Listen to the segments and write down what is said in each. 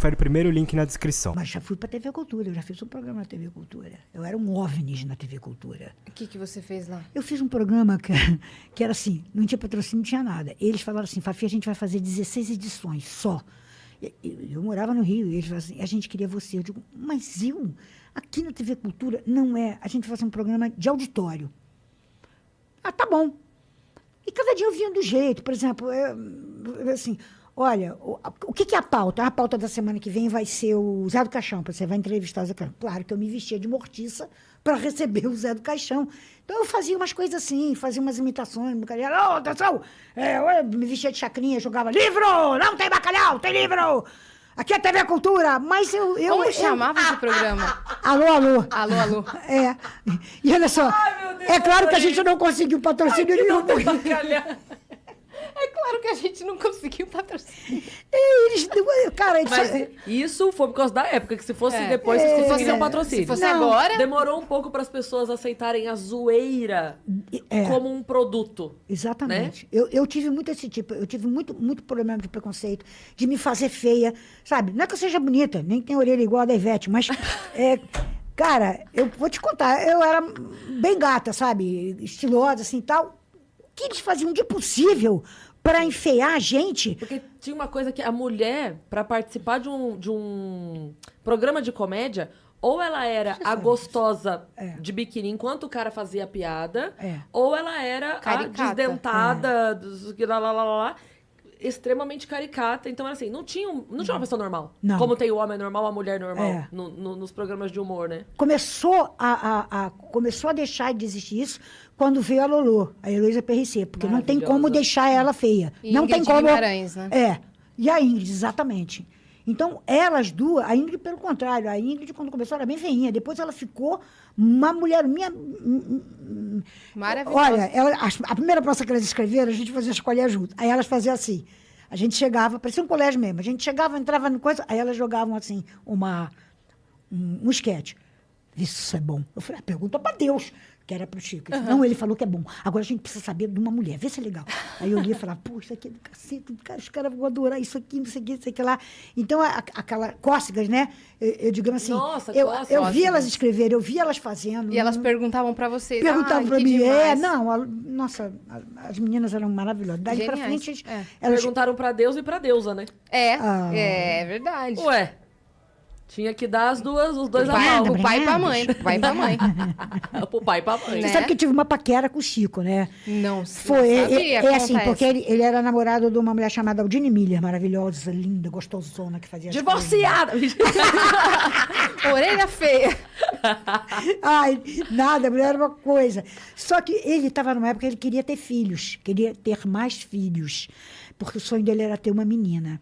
Confere o primeiro link na descrição. Mas já fui pra TV Cultura, eu já fiz um programa na TV Cultura. Eu era um OVNI na TV Cultura. O que você fez lá? Eu fiz um programa que era assim, não tinha patrocínio, não tinha nada. Eles falaram assim, Fafi, a gente vai fazer 16 edições só. Eu morava no Rio, e eles falaram assim, a gente queria você. Eu digo, mas eu, aqui na TV Cultura, não é. A gente vai fazer um programa de auditório. Ah, tá bom. E cada dia eu vinha do jeito. Por exemplo, assim, olha, o que é a pauta? A pauta da semana que vem vai ser o Zé do Caixão, você vai entrevistar o Zé do Caixão. Claro que eu me vestia de mortiça para receber o Zé do Caixão. Então eu fazia umas coisas assim, fazia umas imitações, bacalhau, atenção, eu me vestia de chacrinha, jogava livro, não tem bacalhau, tem livro. Aqui é TV Cultura, mas Como chamava esse programa? Alô, alô. Alô, alô. É. E olha só, Ai, meu Deus, é claro que a gente não conseguiu patrocínio nenhum. É claro que a gente não conseguiu patrocínio. Eles, cara, eles, Mas isso foi por causa da época, que se fosse É. depois, vocês conseguiriam Se patrocínio. fosse Não. agora... Demorou um pouco para as pessoas aceitarem a zoeira como um produto. Exatamente. Eu tive muito esse tipo, eu tive muito problema de preconceito, de me fazer feia, sabe? Não é que eu seja bonita, nem tenho orelha igual a da Ivete, mas, cara, eu vou te contar, eu era bem gata, sabe? Estilosa, assim, tal. O que eles faziam de possível para enfeiar a gente? Porque tinha uma coisa que a mulher, para participar de um programa de comédia, ou ela era a gostosa de biquíni enquanto o cara fazia a piada, ou ela era Caricata. a desdentada, lá, extremamente caricata. Então, era assim, não tinha uma pessoa normal. Não. Como tem o homem normal, a mulher normal nos programas de humor, né? Começou a deixar de existir isso quando veio a Lolô, a Heloísa Perricê, porque não tem como Maravilhosa. deixar ela feia. E não Ingrid tem como. Guimarães, né? E a Ingrid, exatamente. Então, elas duas, a Ingrid, pelo contrário, a Ingrid, quando começou, era bem feinha. Depois ela ficou uma mulher minha. Maravilhosa. Olha, a primeira peça que elas escreveram, a gente fazia escolher junto. Aí elas faziam assim. A gente chegava, parecia um colégio mesmo. A gente chegava, entrava no coisa, aí elas jogavam assim, um esquete. Vê se isso é bom. Eu falei, pergunta pra Deus, que era pro Chico. Ele falou, não, ele falou que é bom. Agora a gente precisa saber de uma mulher, vê se é legal. Aí eu lia e falava, pô, isso aqui é do cacete, cara, os caras vão adorar isso aqui, não sei o que, não sei o que lá. Então, aquela cócegas, né? Eu digamos assim, Nossa, eu cócegas. vi elas escreverem, eu vi elas fazendo. E elas perguntavam pra vocês. Perguntavam pra que mim, demais. nossa, as meninas eram maravilhosas. Daí pra Geniais. frente, É. elas Perguntaram pra Deus e pra deusa, né? É verdade. Ué, tinha que dar os dois Vai aval. pro pai e pra mãe. Vai pra mãe. Pro pai e pra mãe. Né? Você sabe que eu tive uma paquera com o Chico, né? Não Foi, não sabia, é assim, acontece. porque ele era namorado de uma mulher chamada Aldine Miller, maravilhosa, linda, gostosona, que fazia as Divorciada! Orelha feia. coisas. Ai, nada, a mulher era uma coisa. Só que ele estava numa época que ele queria ter filhos, queria ter mais filhos, porque o sonho dele era ter uma menina.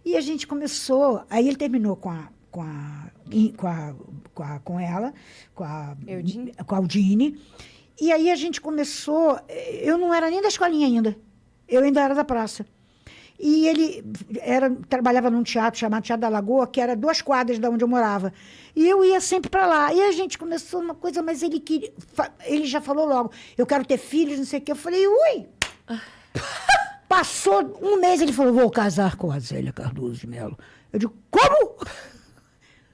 E a gente começou, aí ele terminou com ela, com a Eudine? com a Aldine. E aí a gente começou, eu não era nem da escolinha ainda, eu ainda era da praça. E ele trabalhava num teatro chamado Teatro da Lagoa, que era 2 quadras de onde eu morava. E eu ia sempre para lá. E a gente começou uma coisa, mas ele já falou logo, eu quero ter filhos, não sei o quê. Eu falei, ui! Passou um mês, ele falou, vou casar com a Zélia Cardoso de Mello. Eu digo, como?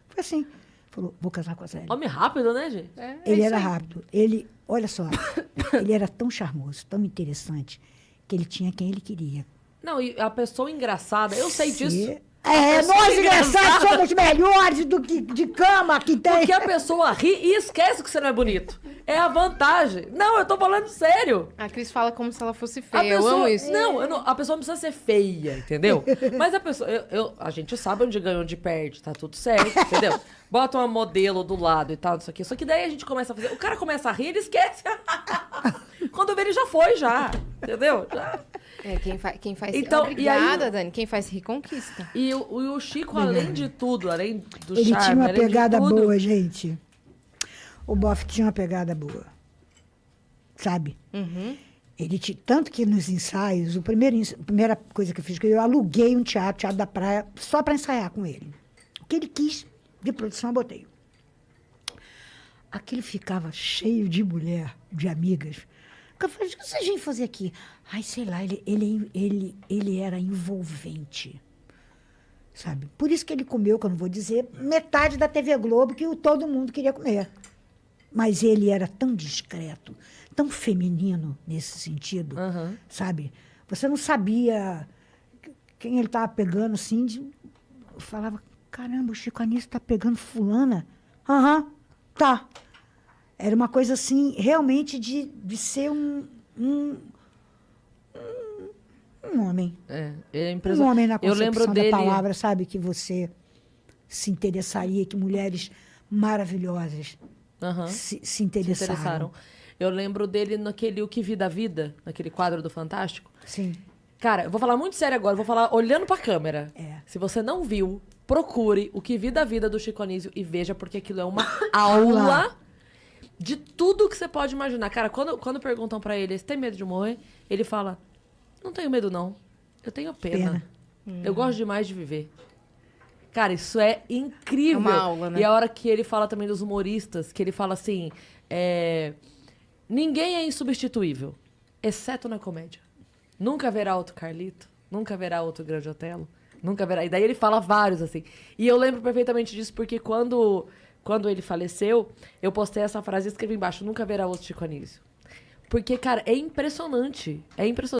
Foi assim. Falou, vou casar com a Zélia. Homem rápido, né, gente? Ele isso era aí. rápido. Ele, olha só, ele era tão charmoso, tão interessante, que ele tinha quem ele queria. Não, e a pessoa engraçada, eu sei disso. Nós engraçados somos melhores do que de cama que tem. Porque a pessoa ri e esquece que você não é bonito. É a vantagem. Não, eu tô falando sério. A Cris fala como se ela fosse A feia. Eu amo isso. Não, a pessoa não precisa ser feia, entendeu? Mas a pessoa, a gente sabe onde ganha, onde perde, tá tudo certo, entendeu? Bota uma modelo do lado e tal, isso aqui. Só que daí a gente começa a fazer. O cara começa a rir, ele esquece. Quando vê, ele já foi, entendeu? Já. Quem faz Então, Obrigada, e aí- Dani. Quem faz rir, conquista. E o Chico, além de tudo, além do Ele charme, tinha uma além de pegada tudo, boa, gente. O Boff tinha uma pegada boa. Sabe? Uhum. Tanto que nos ensaios, a primeira coisa que eu fiz, que eu aluguei um teatro da praia, só para ensaiar com ele. O que ele quis de produção, eu botei. Aquilo ficava cheio de mulher, de amigas. Eu falei, o que vocês vêm fazer aqui? Ai, sei lá, ele era envolvente. sabe? Por isso que ele comeu, que eu não vou dizer, metade da TV Globo que todo mundo queria comer. Mas ele era tão discreto, tão feminino nesse sentido, Aham. sabe? Você não sabia quem ele estava pegando, assim, eu falava, caramba, o Chico Anísio está pegando fulana? Aham, tá. Era uma coisa, assim, realmente de ser um homem. Ele é Um impressionante. homem na Eu lembro concepção dele. da palavra, sabe? Que você se interessaria, que mulheres maravilhosas Aham. se Se interessaram. interessaram. Eu lembro dele naquele O Que Vi da Vida, naquele quadro do Fantástico. Sim. Cara, eu vou falar muito sério agora, vou falar olhando pra câmera. É. Se você não viu, procure O Que Vi da Vida do Chico Anísio e veja, porque aquilo é uma aula de tudo que você pode imaginar. Cara, quando perguntam pra ele, você tem medo de morrer? Ele fala, não tenho medo não, eu tenho pena. Eu gosto demais de viver. Cara, isso é incrível. É uma aula, né? E a hora que ele fala também dos humoristas, que ele fala assim, ninguém é insubstituível, exceto na comédia. Nunca haverá outro Carlito, nunca haverá outro Grande Otelo, nunca haverá... E daí ele fala vários, assim. E eu lembro perfeitamente disso, porque quando ele faleceu, eu postei essa frase e escrevi embaixo, nunca haverá outro Chico Anísio. Porque, cara, é impressionante. É impressionante.